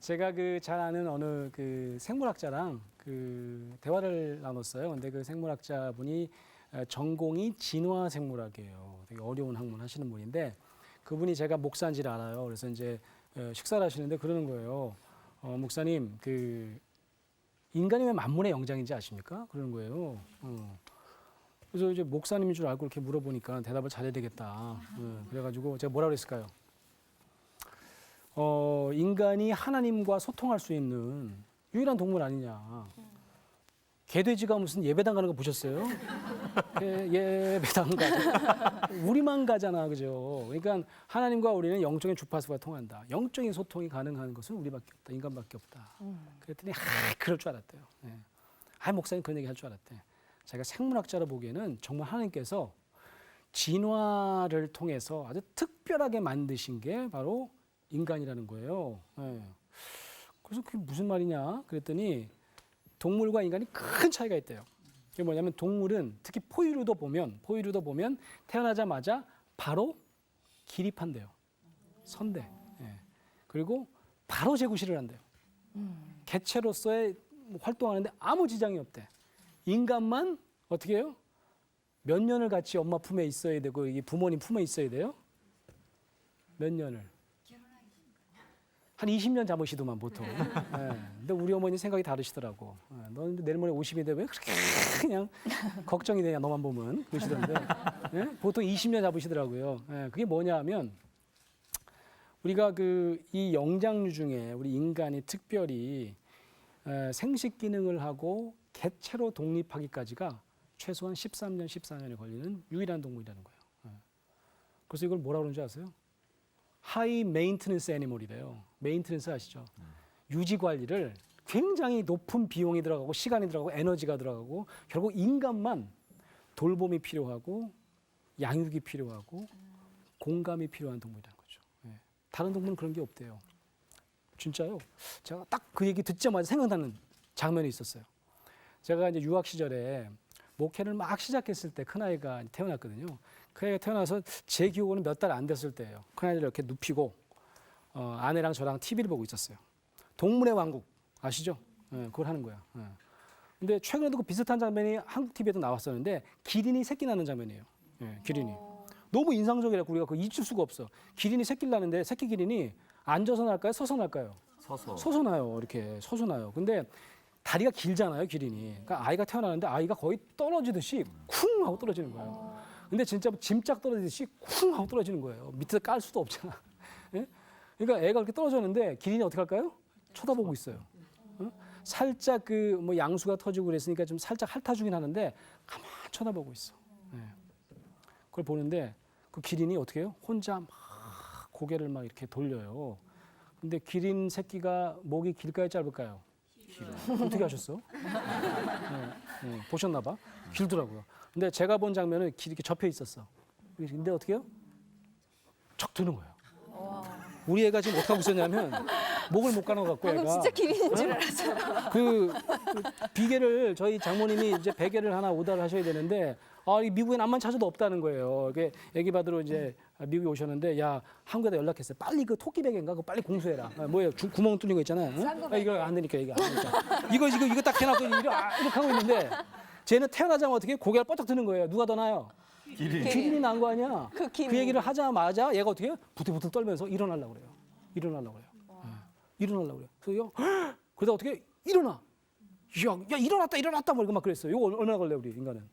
제가 그 잘 아는 어느 그 생물학자랑 그 대화를 나눴어요. 근데 그 생물학자 분이 전공이 진화 생물학이에요. 되게 어려운 학문 하시는 분인데 그분이 제가 목사인지를 알아요. 그래서 이제 식사를 하시는데 그러는 거예요. 목사님, 그 인간이 왜 만물의 영장인지 아십니까? 그러는 거예요. 그래서 이제 목사님인 줄 알고 이렇게 물어보니까 대답을 잘해야 되겠다. 그래가지고 제가 뭐라 그랬을까요? 인간이 하나님과 소통할 수 있는 유일한 동물 아니냐. 개돼지가 무슨 예배당 가는 거 보셨어요? 예배당 가죠. 우리만 가잖아, 그죠? 그러니까 하나님과 우리는 영적인 주파수가 통한다. 영적인 소통이 가능한 것은 우리밖에 없다. 인간밖에 없다. 그랬더니 그럴 줄 알았대요. 목사님 그런 얘기 할 줄 알았대. 자기가 생물학자로 보기에는 정말 하나님께서 진화를 통해서 아주 특별하게 만드신 게 바로 인간이라는 거예요. 그래서 그게 무슨 말이냐? 그랬더니 동물과 인간이 큰 차이가 있대요. 그게 뭐냐면 동물은 특히 포유류도 보면 태어나자마자 바로 기립한대요. 선대. 그리고 바로 재구실을 한대요. 개체로서의 활동하는데 아무 지장이 없대. 인간만 어떻게 해요? 몇 년을 같이 엄마 품에 있어야 되고 이게 부모님 품에 있어야 돼요? 몇 년을? 한 20년 잡으시더만 보통. 근데 우리 어머니 생각이 다르시더라고. 너는 내일 모레 50인데 왜 그렇게 그냥 걱정이 되냐 너만 보면 그러시던데. 보통 20년 잡으시더라고요. 그게 뭐냐면 우리가 그 이 영장류 중에 우리 인간이 특별히 생식 기능을 하고 개체로 독립하기까지가 최소한 13년, 14년이 걸리는 유일한 동물이라는 거예요. 그래서 이걸 뭐라고 그러는지 아세요? 하이 메인테넌스 애니멀이래요. 메인테넌스 아시죠? 유지 관리를 굉장히 높은 비용이 들어가고 시간이 들어가고 에너지가 들어가고 결국 인간만 돌봄이 필요하고 양육이 필요하고 공감이 필요한 동물이라는 거죠. 다른 동물은 그런 게 없대요. 진짜요? 제가 딱 그 얘기 듣자마자 생각나는 장면이 있었어요. 제가 이제 유학 시절에 목회를 막 시작했을 때 큰아이가 태어났거든요. 큰아이가 태어나서 제 기억으로는 몇 달 안 됐을 때예요. 큰아이를 이렇게 눕히고 아내랑 저랑 TV를 보고 있었어요. 동물의 왕국 아시죠? 그걸 하는 거야. 근데 최근에도 그 비슷한 장면이 한국 TV에도 나왔었는데 기린이 새끼 낳는 장면이에요. 기린이. 너무 인상적이라고 우리가 그거 잊을 수가 없어. 기린이 새끼를 낳는데 새끼 기린이 앉아서 날까요? 서서 날까요? 서서 나요. 이렇게 서서 나요. 근데 다리가 길잖아요, 기린이. 그러니까 아이가 태어나는데 아이가 거의 떨어지듯이 쿵 하고 떨어지는 거예요. 근데 진짜 짐짝 떨어지듯이 쿵 하고 떨어지는 거예요. 밑에서 깔 수도 없잖아. 그러니까 애가 그렇게 떨어졌는데 기린이 어떻게 할까요? 쳐다보고 있어요. 살짝 그 뭐 양수가 터지고 그랬으니까 좀 살짝 핥아주긴 하는데 가만히 쳐다보고 있어. 그걸 보는데 그 기린이 어떻게 해요? 혼자 막 고개를 막 이렇게 돌려요. 근데 기린 새끼가 목이 길까요, 짧을까요? 어떻게 하셨어? 보셨나 봐. 길더라고요. 근데 제가 본 장면은 이렇게 접혀 있었어. 근데 어떻게 해요? 척 드는 거예요. 우리 애가 지금 어떻게 하고 있었냐면 목을 못 가눠갖고 애가. 진짜 기린인 줄 알았어요. 그 비계를 저희 장모님이 이제 베개를 하나 오다를 하셔야 되는데 이 미국엔 암만 찾아도 없다는 거예요. 이게 애기 받으러 이제 미국에 오셨는데 야 한국에다 연락했어요. 빨리 그 토끼 베개인가 그거 빨리 공수해라. 뭐예요? 구멍 뚫린 거 있잖아요. 이거 안 되니까 이거 안 되니까. 이거 딱 해놨고 이렇게 하고 있는데 쟤는 태어나자마자 어떻게 고개가 뻗쩍 드는 거예요. 누가 더 나아요? 기린이 난 거 아니야. 그 얘기를 하자마자 얘가 어떻게 해요? 부들부들 떨면서 일어나려고 그래요. 일어나려고 그래요. 그래서 그러다 어떻게 일어나. 야 일어났다 뭐 이거 막 그랬어요. 이거 얼마나 걸려 우리 인간은?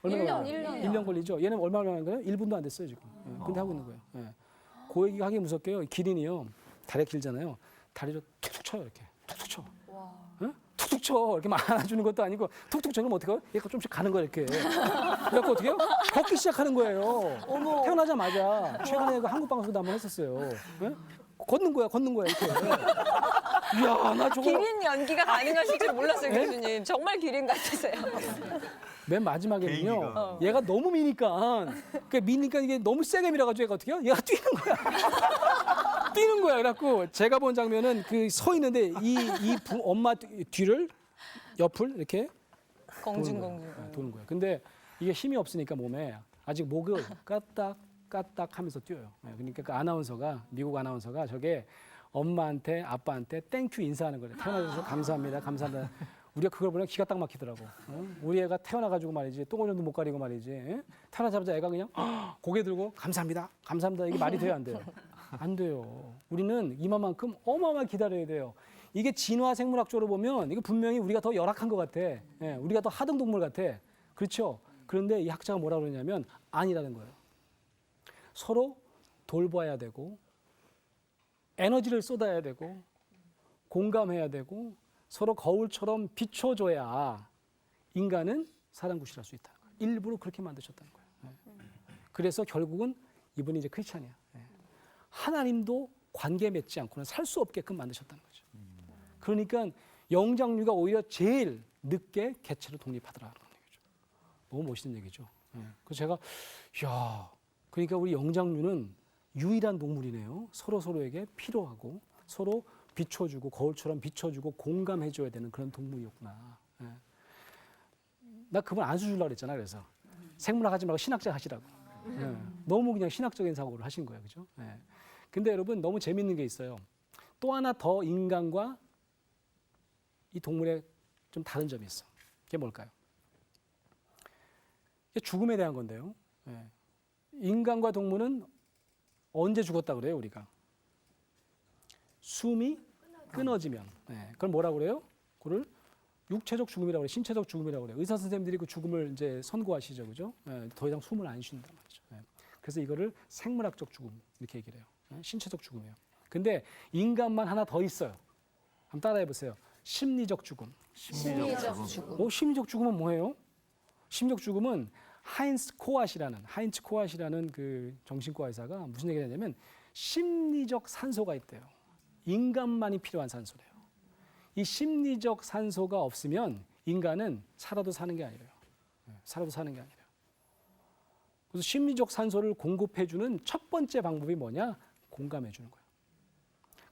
1년 걸리죠. 얘는 얼마나 걸려요? 1분도 안 됐어요 지금. 근데 하고 있는 거예요. 그 얘기가 하기 무섭게요. 기린이요. 다리가 길잖아요. 다리를 툭툭 쳐요 이렇게. 툭툭 쳐. 툭툭 쳐. 이렇게 막 안아주는 것도 아니고 툭툭 쳐면 어떻게 해요? 얘가 좀씩 가는 거야 이렇게. 그래갖고 어떻게 해요? 걷기 시작하는 거예요. 태어나자마자 최근에 그 한국 방송도 한번 했었어요. 걷는 거야 이렇게. 이야 나 저거. 기린 연기가 가능하실 줄 몰랐어요, 교수님. 정말 기린 같으세요. 맨 마지막에는요. 얘가 너무 미니까 이게 너무 세게 밀어가지고 얘가 어떻게 해요? 얘가 뛰는 거야. 그래갖고 제가 본 장면은 그 서 있는데 엄마 뒤를 옆을 이렇게 도는 거예요. 근데 이게 힘이 없으니까 몸에 아직 목을 까딱 하면서 뛰어요. 그러니까 그 아나운서가 미국 아나운서가 저게 엄마한테 아빠한테 땡큐 인사하는 거예요. 태어나줘서 감사합니다. 감사합니다. 우리가 그걸 보면 기가 딱 막히더라고. 우리 애가 태어나가지고 말이지 똥오줌도 못 가리고 말이지. 태어나자마자 애가 그냥 고개 들고 감사합니다. 감사합니다. 이게 말이 돼요 안 돼요? 안 돼요. 우리는 이만큼 어마어마하게 기다려야 돼요. 이게 진화 생물학적으로 보면 이거 분명히 우리가 더 열악한 것 같아. 우리가 더 하등 동물 같아. 그렇죠? 그런데 이 학자가 뭐라 그러냐면 아니라는 거예요. 서로 돌봐야 되고 에너지를 쏟아야 되고 공감해야 되고 서로 거울처럼 비춰줘야 인간은 사랑구실할 수 있다는 거예요. 일부러 그렇게 만드셨다는 거예요. 그래서 결국은 이분이 이제 크리스찬이야. 하나님도 관계 맺지 않고는 살 수 없게끔 만드셨다는 거죠. 그러니까 영장류가 오히려 제일 늦게 개체로 독립하더라는 얘기죠. 너무 멋있는 얘기죠. 그래서 제가 야, 그러니까 우리 영장류는 유일한 동물이네요. 서로 서로에게 필요하고 서로 비춰주고 거울처럼 비춰주고 공감해줘야 되는 그런 동물이었구나. 나 그분 안수 주려고 그랬잖아. 그래서 생물학 하지 말고 신학자 하시라고. 너무 그냥 신학적인 사고를 하신 거예요. 그죠? 근데 여러분 너무 재밌는 게 있어요. 또 하나 더 인간과 이 동물의 좀 다른 점이 있어. 그게 뭘까요? 이게 죽음에 대한 건데요. 인간과 동물은 언제 죽었다 그래요, 우리가? 숨이 끊어지면. 그걸 뭐라고 그래요? 그걸 육체적 죽음이라고 그래요. 신체적 죽음이라고 그래요. 의사 선생님들이 그 죽음을 이제 선고하시죠. 그죠? 더 이상 숨을 안 쉰단 말이죠. 그래서 이거를 생물학적 죽음 이렇게 얘기를 해요. 신체적 죽음이에요. 근데 인간만 하나 더 있어요. 한번 따라해 보세요. 심리적 죽음. 심리적 죽음. 심리적 죽음은 뭐예요? 심리적 죽음은 하인츠 코앗이라는 그 정신과 의사가 무슨 얘기를 하냐면 심리적 산소가 있대요. 인간만이 필요한 산소래요. 이 심리적 산소가 없으면 인간은 살아도 사는 게 아니래요. 살아도 사는 게 아니래요. 그래서 심리적 산소를 공급해주는 첫 번째 방법이 뭐냐? 공감해주는 거예요.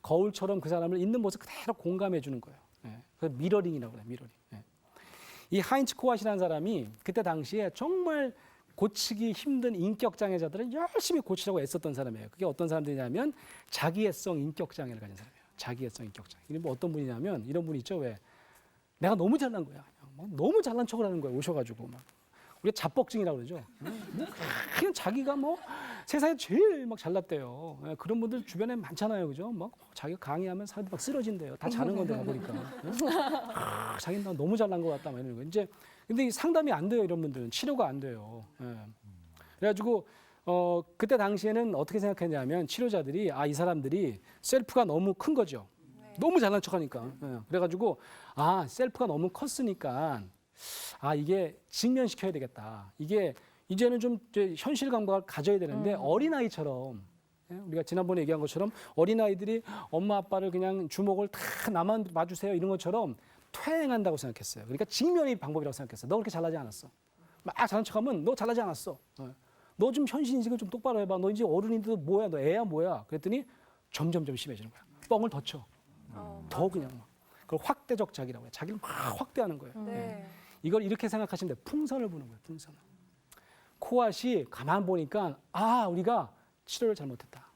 거울처럼 그 사람을 있는 모습 그대로 공감해주는 거예요. 그래서 미러링이라고 그래요. 미러링. 이 하인츠 코앗이라는 사람이 그때 당시에 정말 고치기 힘든 인격 장애자들을 열심히 고치려고 애썼던 사람이에요. 그게 어떤 사람들이냐면 자기애성 인격 장애를 가진 사람이에요. 자기애성 인격 장애. 이게 뭐 어떤 분이냐면 이런 분이 있죠. 왜? 내가 너무 잘난 거야. 뭐 너무 잘난 척을 하는 거야. 오셔가지고 막. 우리가 자뻑증이라고 그러죠. 그냥 자기가 뭐 세상에 제일 막 잘났대요. 그런 분들 주변에 많잖아요. 그죠? 막 자기가 강의하면 사람들 막 쓰러진대요. 다 자는 건데 가보니까. 자기는 나 너무 잘난 것 같다. 막 이러는 거. 이제 근데 상담이 안 돼요. 이런 분들은. 치료가 안 돼요. 그래가지고 그때 당시에는 어떻게 생각했냐면 치료자들이 이 사람들이 셀프가 너무 큰 거죠. 너무 잘난 척하니까. 그래가지고 셀프가 너무 컸으니까 이게 직면시켜야 되겠다. 이게 이제는 좀 현실 감각을 가져야 되는데 어린아이처럼 우리가 지난번에 얘기한 것처럼 어린아이들이 엄마 아빠를 그냥 주먹을 다 나만 봐주세요 이런 것처럼 퇴행한다고 생각했어요. 그러니까 직면이 방법이라고 생각했어요. 너 그렇게 잘나지 않았어. 막 잘난 척하면 너 잘나지 않았어. 너 좀 현실 인식을 좀 똑바로 해봐. 너 이제 어른인데도 뭐야? 너 애야 뭐야? 그랬더니 점점점 심해지는 거야. 뻥을 더 쳐. 더 그냥 막. 그걸 확대적 자기라고 해요. 자기를 막 확대하는 거예요. 네. 이걸 이렇게 생각하시면 돼요. 풍선을 부는 거예요. 풍선을. 코앗이 가만 보니까 우리가 치료를 잘못했다.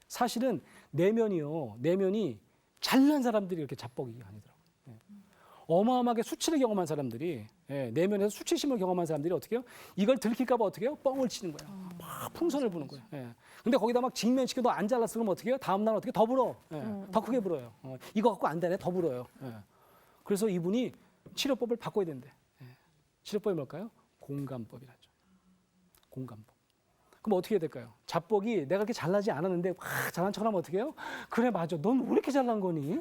사실은 내면이 잘난 사람들이 이렇게 자뻑이 아니더라고요. 어마어마하게 수치를 경험한 사람들이 내면에서 수치심을 경험한 사람들이 어떻게 해요? 이걸 들킬까 봐 어떻게 해요? 뻥을 치는 거예요. 막 풍선을 부는 거예요. 근데 거기다 막 직면시켜 너 안 잘랐어 그러면 어떻게 해요? 다음 날 어떻게 더 불어. 더 크게 불어요. 이거 갖고 안 되네 더 불어요. 그래서 이분이 치료법을 바꿔야 된대. 치료법이 뭘까요? 공감법이라죠. 공감법. 그럼 어떻게 해야 될까요? 자뻑이 내가 그렇게 잘나지 않았는데 잘난 척하면 어떻게 해요? 그래 맞아. 넌 왜 이렇게 잘난 거니?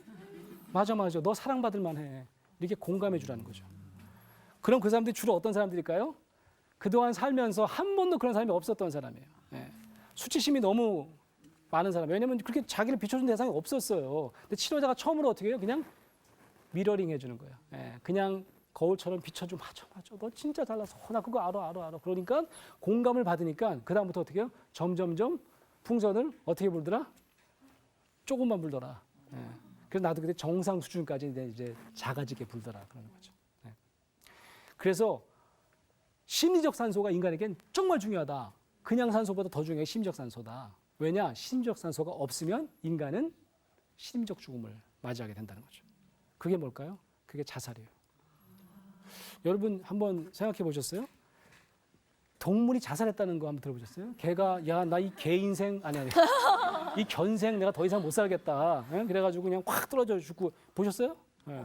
맞아. 너 사랑받을 만해. 이렇게 공감해 주라는 거죠. 그럼 그 사람들이 주로 어떤 사람들일까요? 그동안 살면서 한 번도 그런 사람이 없었던 사람이에요. 수치심이 너무 많은 사람. 왜냐면 그렇게 자기를 비춰준 대상이 없었어요. 근데 치료자가 처음으로 어떻게 해요? 그냥 미러링 해주는 거예요. 그냥 거울처럼 비춰줘. 맞아. 너 진짜 잘났어. 나 그거 알아. 그러니까 공감을 받으니까 그다음부터 어떻게 해요? 점점점 풍선을 어떻게 불더라? 조금만 불더라. 그래서 나도 그때 정상 수준까지 이제 작아지게 불더라. 그러는 거죠. 그래서 심리적 산소가 인간에겐 정말 중요하다. 그냥 산소보다 더 중요해 심리적 산소다. 왜냐? 심리적 산소가 없으면 인간은 심리적 죽음을 맞이하게 된다는 거죠. 그게 뭘까요? 그게 자살이에요. 여러분 한번 생각해 보셨어요? 동물이 자살했다는 거 한번 들어보셨어요? 개가 야 나 이 개 인생 아니 이 견생 내가 더 이상 못 살겠다. 예? 그래가지고 그냥 확 떨어져 죽고 보셨어요? 예.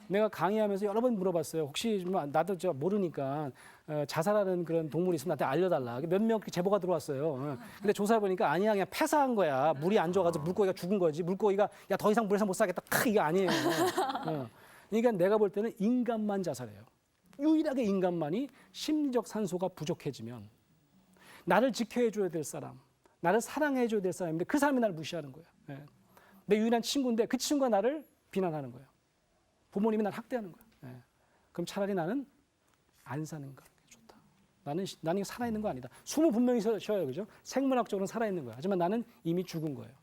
내가 강의하면서 여러 번 물어봤어요. 혹시 좀 나도 저 모르니까 자살하는 그런 동물이 있으면 나한테 알려달라. 몇 명 제보가 들어왔어요. 근데 조사해 보니까 아니야 그냥 폐사한 거야. 물이 안 좋아가지고 물고기가 죽은 거지. 물고기가 야 더 이상 물에서 못 살겠다. 이게 아니에요. 그러니까 내가 볼 때는 인간만 자살해요. 유일하게 인간만이 심리적 산소가 부족해지면 나를 지켜줘야 될 사람, 나를 사랑해줘야 될 사람인데 그 사람이 나를 무시하는 거예요. 예. 내 유일한 친구인데 그 친구가 나를 비난하는 거예요. 부모님이 나를 학대하는 거예요. 예. 그럼 차라리 나는 안 사는 게 좋다. 나는 살아있는 거 아니다. 숨은 분명히 쉬어요, 그죠? 생물학적으로는 살아있는 거예요. 하지만 나는 이미 죽은 거예요.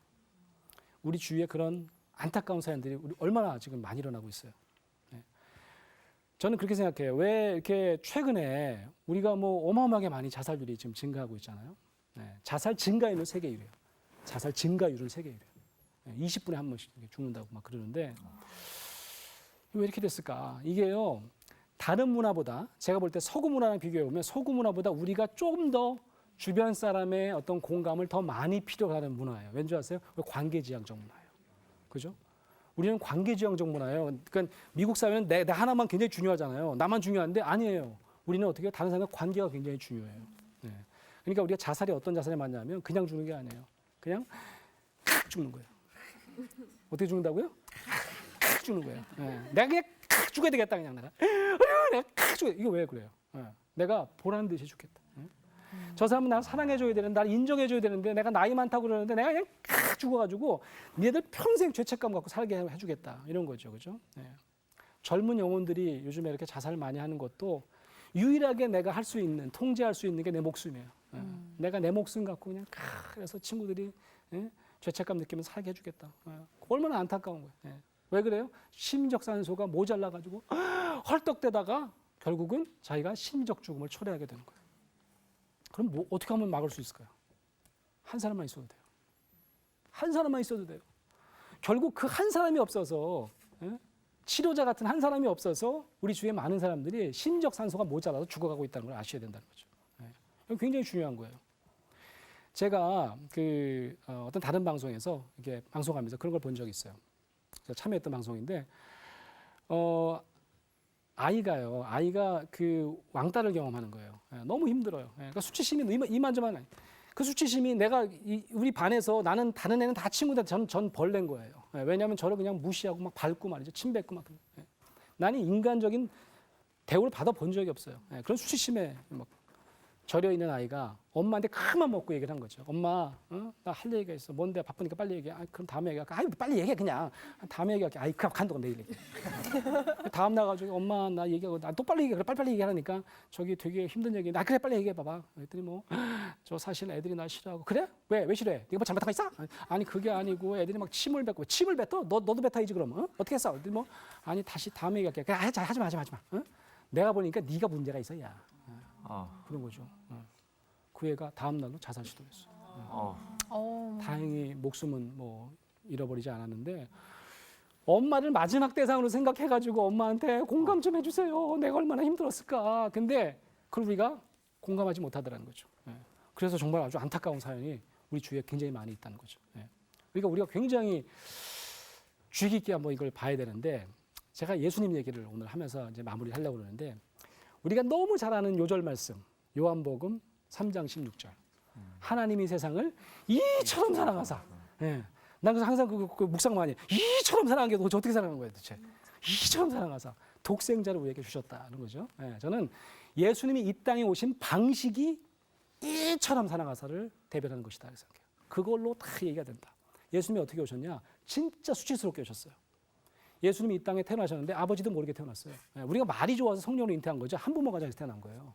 우리 주위에 그런 안타까운 사연들이 우리 얼마나 지금 많이 일어나고 있어요. 저는 그렇게 생각해요. 왜 이렇게 최근에 우리가 뭐 어마어마하게 많이 자살률이 지금 증가하고 있잖아요. 자살 증가율은 세계 1위예요. 자살 증가율은 세계 1위예요. 20분에 한 번씩 죽는다고 막 그러는데 왜 이렇게 됐을까? 이게요. 다른 문화보다 제가 볼 때 서구 문화랑 비교해 보면 서구 문화보다 우리가 좀 더 주변 사람의 어떤 공감을 더 많이 필요로 하는 문화예요. 왠지 아세요? 관계지향적 문화예요. 그죠? 우리는 관계지향적 문화예요. 그러니까 미국 사회는 내 하나만 굉장히 중요하잖아요. 나만 중요한데 아니에요. 우리는 어떻게 다른 사람과 관계가 굉장히 중요해요. 네. 그러니까 우리가 자살이 어떤 자살이 맞냐면 그냥 죽는 게 아니에요. 그냥 칵 죽는 거예요. 어떻게 죽는다고요? 칵 죽는 거예요. 네. 내가 그냥 칵 죽어야 되겠다 그냥 내가 칵 죽어. 이거 왜 그래요? 네. 내가 보라는 듯이 죽겠다. 네. 저 사람은 나를 사랑해줘야 되는데 나를 인정해줘야 되는데 내가 나이 많다고 그러는데 내가 그냥 칵 죽어가지고 니네들 평생 죄책감 갖고 살게 해주겠다 이런 거죠, 그죠? 네. 젊은 영혼들이 요즘에 이렇게 자살을 많이 하는 것도 유일하게 내가 할 수 있는 통제할 수 있는 게 내 목숨이에요. 내가 내 목숨 갖고 그냥 그래서 친구들이 죄책감 느끼면서 살게 해주겠다. 얼마나 안타까운 거예요. 왜 그래요? 심적 산소가 모자라가지고 헐떡대다가 결국은 자기가 심적 죽음을 초래하게 되는 거예요. 그럼 뭐 어떻게 하면 막을 수 있을까요? 한 사람만 있어도 돼요. 한 사람만 있어도 돼요. 결국 그 한 사람이 없어서 치료자 같은 한 사람이 없어서 우리 주위에 많은 사람들이 심적 산소가 모자라서 죽어가고 있다는 걸 아셔야 된다는 거죠. 이거 굉장히 중요한 거예요. 제가 어떤 다른 방송에서 이렇게 방송하면서 그런 걸 본 적이 있어요. 제가 참여했던 방송인데 아이가 그 왕따를 경험하는 거예요. 너무 힘들어요. 그러니까 수치심이 이만저만 그 수치심이 내가 우리 반에서 나는 다른 애는 다 친구들 전 벌레인 거예요. 왜냐하면 저를 그냥 무시하고 막 밟고 말이죠. 침 뱉고 막. 나는 인간적인 대우를 받아본 적이 없어요. 그런 수치심에 막 절여 있는 아이가 엄마한테 큰맘 먹고 얘기를 한 거죠. 엄마, 나 할 얘기가 있어. 뭔데 바쁘니까 빨리 얘기해. 그럼 다음에 얘기할게. 빨리 얘기해 그냥. 다음에 얘기할게. 그냥 간다고 내일 얘기해. 다음 나가지고 엄마 나 얘기하고 나 또 빨리 얘기해. 그래 빨리 얘기하니까 저기 되게 힘든 얘기. 나 그래 빨리 얘기해 봐봐. 그랬더니 뭐 저 사실 애들이 나 싫어하고 그래? 왜 싫어해? 네가 뭐 잘못한 거 있어? 아니 그게 아니고 애들이 막 침을 뱉고 침을 뱉어? 너도 뱉어야지 그럼. 어떻게 했어? 그랬더니 뭐 아니 다시 다음에 얘기할게. 그래 하지 마. 내가 보니까 네가 문제가 있어 야. 그런 거죠. 그 애가 다음 날로 자살 시도했어요. 다행히 목숨은 뭐 잃어버리지 않았는데 엄마를 마지막 대상으로 생각해가지고 엄마한테 공감 좀 해주세요. 내가 얼마나 힘들었을까. 근데 그걸 우리가 공감하지 못하더라는 거죠. 그래서 정말 아주 안타까운 사연이 우리 주위에 굉장히 많이 있다는 거죠. 그러니까 우리가 굉장히 주의 깊게 한번 이걸 봐야 되는데 제가 예수님 얘기를 오늘 하면서 이제 마무리를 하려고 그러는데 우리가 너무 잘 아는 요절 말씀 요한복음 3장 16절 하나님이 세상을 이처럼 사랑하사 난 그래서 항상 그 묵상 많이 이처럼 사랑한 게 도대체 어떻게 사랑한 거예요 도대체 이처럼 사랑하사 독생자를 우리에게 주셨다는 거죠. 저는 예수님이 이 땅에 오신 방식이 이처럼 사랑하사를 대변하는 것이다 이렇게 생각해요. 그걸로 다 얘기가 된다. 예수님이 어떻게 오셨냐 진짜 수치스럽게 오셨어요. 예수님이 이 땅에 태어나셨는데 아버지도 모르게 태어났어요. 우리가 말이 좋아서 성령으로 잉태한 거죠. 한부모 가정에서 태어난 거예요.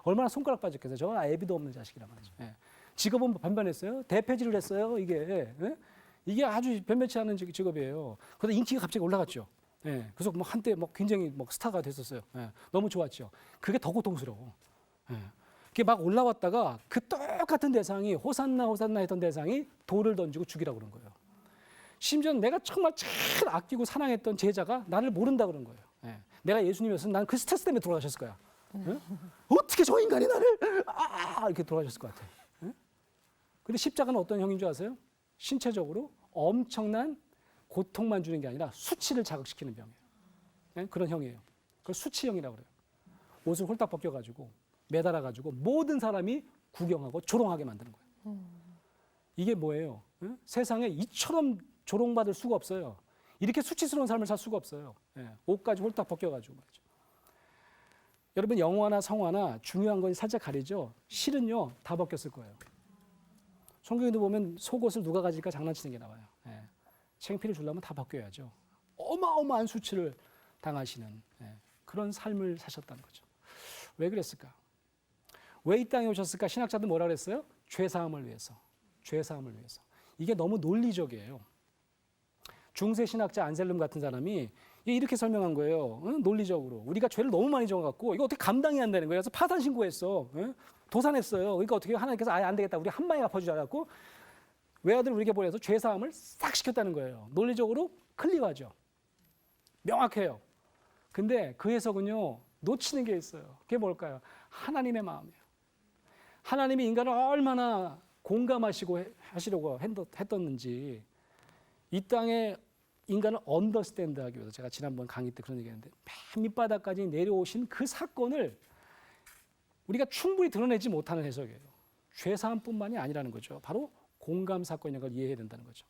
얼마나 손가락 빠졌겠어요. 저는 애비도 없는 자식이란 말이죠. 직업은 변변했어요. 대패질을 했어요. 이게 아주 변변치 않은 직업이에요. 그러다 인기가 갑자기 올라갔죠. 그래서 뭐 한때 뭐 굉장히 뭐 스타가 됐었어요. 너무 좋았죠. 그게 더 고통스러워. 그게 막 올라왔다가 그 똑같은 대상이 호산나 했던 대상이 돌을 던지고 죽이라고 그런 거예요. 심지어 내가 정말 제일 아끼고 사랑했던 제자가 나를 모른다 그런 거예요. 예. 내가 예수님이었으면 난 그 스트레스 때문에 돌아가셨을 거야. 예? 어떻게 저 인간이 나를 이렇게 돌아가셨을 것 같아. 예? 근데 십자가는 어떤 형인 줄 아세요? 신체적으로 엄청난 고통만 주는 게 아니라 수치를 자극시키는 병이에요. 예? 그런 형이에요. 그걸 수치형이라고 그래요. 옷을 홀딱 벗겨가지고 매달아가지고 모든 사람이 구경하고 조롱하게 만드는 거예요. 이게 뭐예요? 예? 세상에 이처럼 조롱받을 수가 없어요. 이렇게 수치스러운 삶을 살 수가 없어요. 예. 옷까지 홀딱 벗겨가지고 말이죠. 여러분 영화나 성화나 중요한 건 살짝 가리죠. 실은요 다 벗겼을 거예요. 성경에도 보면 속옷을 누가 가질까 장난치는 게 나와요. 예. 창피를 주려면 다 벗겨야죠. 어마어마한 수치를 당하시는 그런 삶을 사셨다는 거죠. 왜 그랬을까? 왜 이 땅에 오셨을까? 신학자들 뭐라 그랬어요? 죄사함을 위해서. 죄사함을 위해서. 이게 너무 논리적이에요. 중세 신학자 안셀름 같은 사람이 이렇게 설명한 거예요. 응? 논리적으로. 우리가 죄를 너무 많이 져갖고 이거 어떻게 감당이 안 되는 거예요. 그래서 파산 신고했어. 응? 도산했어요. 그러니까 어떻게 하나님께서 아예 안 되겠다. 우리 한 방에 갚아주자 고 외아들 우리에게 보내서 죄사함을 싹 시켰다는 거예요. 논리적으로 클리어하죠. 명확해요. 근데 그 해석은요. 놓치는 게 있어요. 그게 뭘까요? 하나님의 마음이에요. 하나님이 인간을 얼마나 공감하시고 하시려고 했었는지 이 땅에 인간을 언더스탠드 하기 위해서 제가 지난번 강의 때 그런 얘기했는데 맨 밑바닥까지 내려오신 그 사건을 우리가 충분히 드러내지 못하는 해석이에요. 죄사함뿐만이 아니라는 거죠. 바로 공감 사건인 걸 이해해야 된다는 거죠.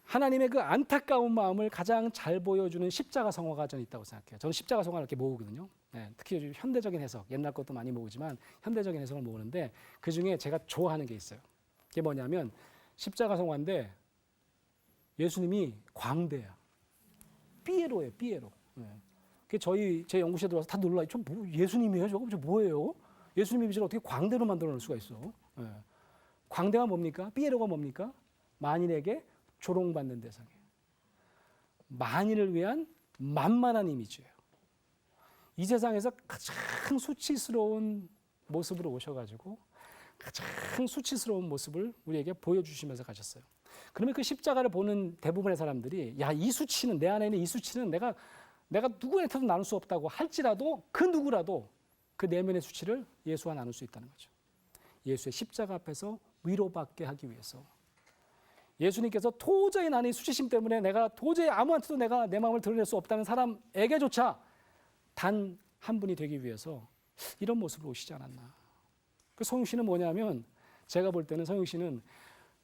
하나님의 그 안타까운 마음을 가장 잘 보여주는 십자가 성화가 저는 있다고 생각해요. 저는 십자가 성화를 이렇게 모으거든요. 네, 특히 요즘 현대적인 해석, 옛날 것도 많이 모으지만 현대적인 해석을 모으는데 그 중에 제가 좋아하는 게 있어요. 그게 뭐냐면 십자가 성화인데 예수님이 광대야. 삐에로예요, 삐에로. 네. 제 연구실에 들어와서 다 놀라요. 뭐 예수님이에요? 저거 뭐예요? 예수님 이미지를 어떻게 광대로 만들어 놓을 수가 있어? 네. 광대가 뭡니까? 삐에로가 뭡니까? 만인에게 조롱받는 대상이에요. 만인을 위한 만만한 이미지예요. 이 세상에서 가장 수치스러운 모습으로 오셔가지고 가장 수치스러운 모습을 우리에게 보여주시면서 가셨어요. 그러면 그 십자가를 보는 대부분의 사람들이 야, 이 수치는 내 안에 있는 이 수치는 내가 누구한테도 나눌 수 없다고 할지라도 그 누구라도 그 내면의 수치를 예수와 나눌 수 있다는 거죠. 예수의 십자가 앞에서 위로받게 하기 위해서 예수님께서 도저히 나는 이 수치심 때문에 내가 도저히 아무한테도 내가 내 마음을 드러낼 수 없다는 사람에게조차 단 한 분이 되기 위해서 이런 모습으로 오시지 않았나. 그 성육 씨는 뭐냐면 제가 볼 때는 성육 씨는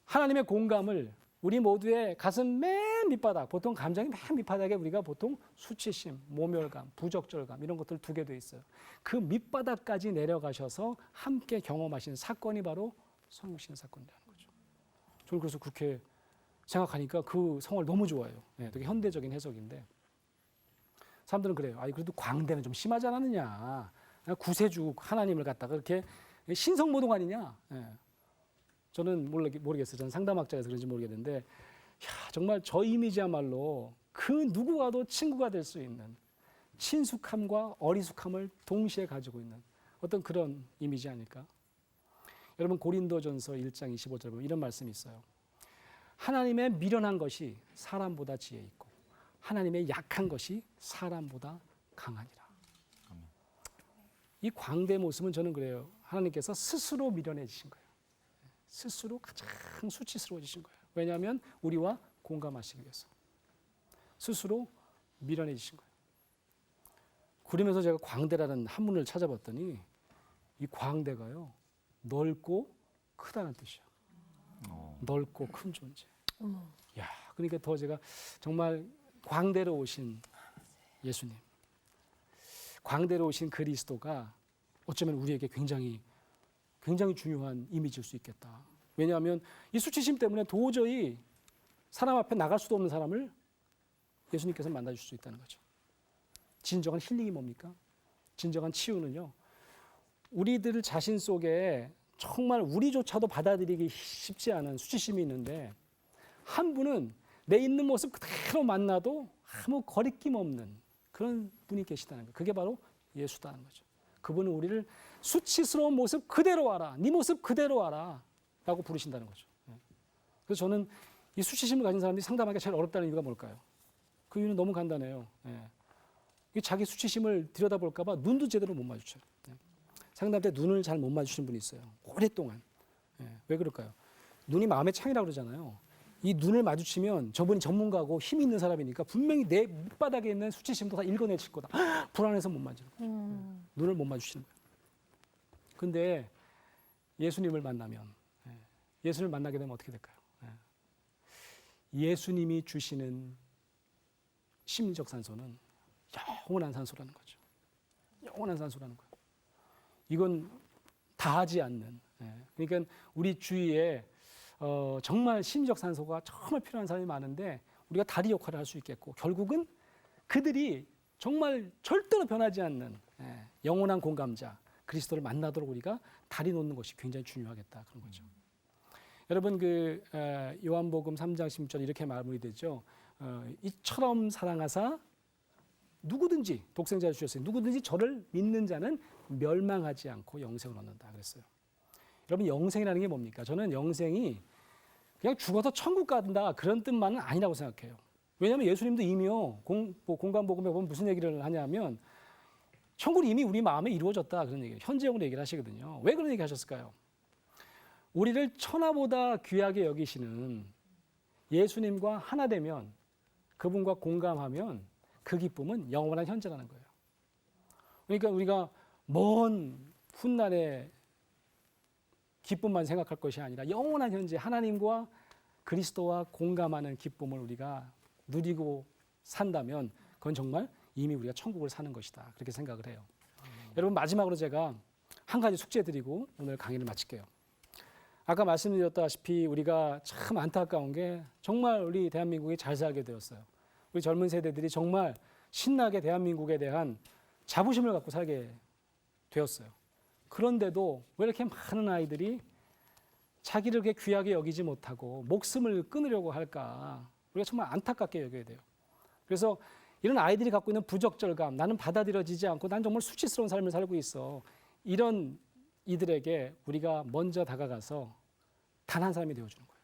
하나님의 공감을 우리 모두의 가슴 맨 밑바닥, 보통 감정이 맨 밑바닥에 우리가 보통 수치심, 모멸감, 부적절감 이런 것들 두게 돼 있어요. 그 밑바닥까지 내려가셔서 함께 경험하신 사건이 바로 성육 씨의 사건이라는 거죠. 저는 그래서 그렇게 생각하니까 그 성을 너무 좋아해요. 네, 되게 현대적인 해석인데 사람들은 그래요. 그래도 광대는 좀 심하지 않았느냐. 구세주 하나님을 갖다가 그렇게 신성모독 아니냐. 네. 저는 모르겠어요. 저는 상담학자라서 그런지 모르겠는데 정말 저 이미지야말로 그 누구와도 친구가 될 수 있는 친숙함과 어리숙함을 동시에 가지고 있는 어떤 그런 이미지 아닐까. 여러분 고린도전서 1장 25절 보면 이런 말씀이 있어요. 하나님의 미련한 것이 사람보다 지혜 있고 하나님의 약한 것이 사람보다 강하니라. 이 광대 모습은 저는 그래요. 하나님께서 스스로 미련해지신 거예요. 스스로 가장 수치스러워지신 거예요. 왜냐하면 우리와 공감하시기 위해서. 스스로 미련해지신 거예요. 그러면서 제가 광대라는 한문을 찾아봤더니 이 광대가요. 넓고 크다는 뜻이야. 넓고 큰 존재. 야, 그러니까 더 제가 정말 광대로 오신 예수님, 광대로 오신 그리스도가 어쩌면 우리에게 굉장히 중요한 이미지일 수 있겠다. 왜냐하면 이 수치심 때문에 도저히 사람 앞에 나갈 수도 없는 사람을 예수님께서 만나줄 수 있다는 거죠. 진정한 힐링이 뭡니까? 진정한 치유는요. 우리들 자신 속에 정말 우리조차도 받아들이기 쉽지 않은 수치심이 있는데 한 분은 내 있는 모습 그대로 만나도 아무 거리낌 없는 그런 분이 계시다는 거예요. 그게 바로 예수다는 거죠. 그분은 우리를 수치스러운 모습 그대로 와라. 네 모습 그대로 와라. 라고 부르신다는 거죠. 그래서 저는 이 수치심을 가진 사람들이 상담하기가 제일 어렵다는 이유가 뭘까요? 그 이유는 너무 간단해요. 이 자기 수치심을 들여다볼까 봐 눈도 제대로 못 마주쳐요. 상담 때 눈을 잘 못 마주치는 분이 있어요. 오랫동안. 왜 그럴까요? 눈이 마음의 창이라고 그러잖아요. 이 눈을 마주치면 저분이 전문가고 힘이 있는 사람이니까 분명히 내 밑바닥에 있는 수치심도 다 읽어내칠 거다. 불안해서 못 마주치는 거예요. 눈을 못 마주치는 거예요. 근데 예수님을 만나면, 예수님을 만나게 되면 어떻게 될까요? 예수님이 주시는 심리적 산소는 영원한 산소라는 거죠. 영원한 산소라는 거예요. 이건 다하지 않는. 그러니까 우리 주위에 정말 심리적 산소가 정말 필요한 사람이 많은데 우리가 다리 역할을 할 수 있겠고 결국은 그들이 정말 절대로 변하지 않는 영원한 공감자 그리스도를 만나도록 우리가 다리 놓는 것이 굉장히 중요하겠다 그런 거죠. 여러분 그 요한복음 3장 16절 이렇게 마무리되죠. 이처럼 사랑하사 누구든지 독생자를 주셨어요. 누구든지 저를 믿는 자는 멸망하지 않고 영생을 얻는다 그랬어요. 여러분 영생이라는 게 뭡니까? 저는 영생이 그냥 죽어서 천국 간다 그런 뜻만은 아니라고 생각해요. 왜냐하면 예수님도 이미요 공관복음에 보면 무슨 얘기를 하냐면 천국이 이미 우리 마음에 이루어졌다 그런 얘기예요. 현재형으로 얘기를 하시거든요. 왜 그런 얘기 하셨을까요? 우리를 천하보다 귀하게 여기시는 예수님과 하나 되면 그분과 공감하면 그 기쁨은 영원한 현재라는 거예요. 그러니까 우리가 먼 훗날의 기쁨만 생각할 것이 아니라 영원한 현재 하나님과 그리스도와 공감하는 기쁨을 우리가 누리고 산다면 그건 정말 이미 우리가 천국을 사는 것이다. 그렇게 생각을 해요. 여러분 마지막으로 제가 한 가지 숙제 드리고 오늘 강의를 마칠게요. 아까 말씀드렸다시피 우리가 참 안타까운 게 정말 우리 대한민국이 잘 살게 되었어요. 우리 젊은 세대들이 정말 신나게 대한민국에 대한 자부심을 갖고 살게 되었어요. 그런데도 왜 이렇게 많은 아이들이 자기를 그렇게 귀하게 여기지 못하고 목숨을 끊으려고 할까? 우리가 정말 안타깝게 여겨야 돼요. 그래서 이런 아이들이 갖고 있는 부적절감, 나는 받아들여지지 않고 난 정말 수치스러운 삶을 살고 있어. 이런 이들에게 우리가 먼저 다가가서 단 한 사람이 되어주는 거예요.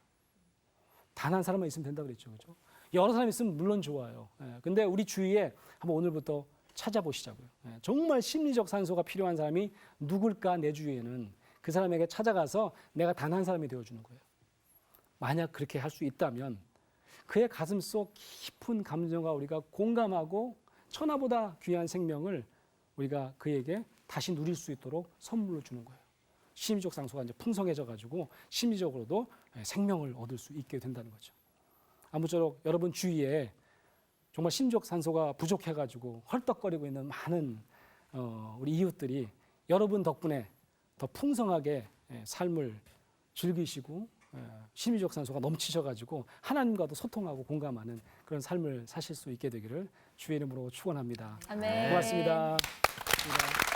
단 한 사람만 있으면 된다 그랬죠. 그렇죠? 여러 사람이 있으면 물론 좋아요. 근데 우리 주위에 한번 오늘부터 찾아보시자고요. 정말 심리적 산소가 필요한 사람이 누굴까 내 주위에는 그 사람에게 찾아가서 내가 단 한 사람이 되어주는 거예요. 만약 그렇게 할 수 있다면 그의 가슴 속 깊은 감정과 우리가 공감하고 천하보다 귀한 생명을 우리가 그에게 다시 누릴 수 있도록 선물로 주는 거예요. 심리적 상소가 이제 풍성해져 가지고 심리적으로도 생명을 얻을 수 있게 된다는 거죠. 아무쪼록 여러분 주위에 정말 심리적 산소가 부족해 가지고 헐떡거리고 있는 많은 우리 이웃들이 여러분 덕분에 더 풍성하게 삶을 즐기시고 심리적 산소가 넘치셔 가지고 하나님과도 소통하고 공감하는 그런 삶을 사실 수 있게 되기를 주의 이름으로 축원합니다. 아멘. 고맙습니다. 고맙습니다.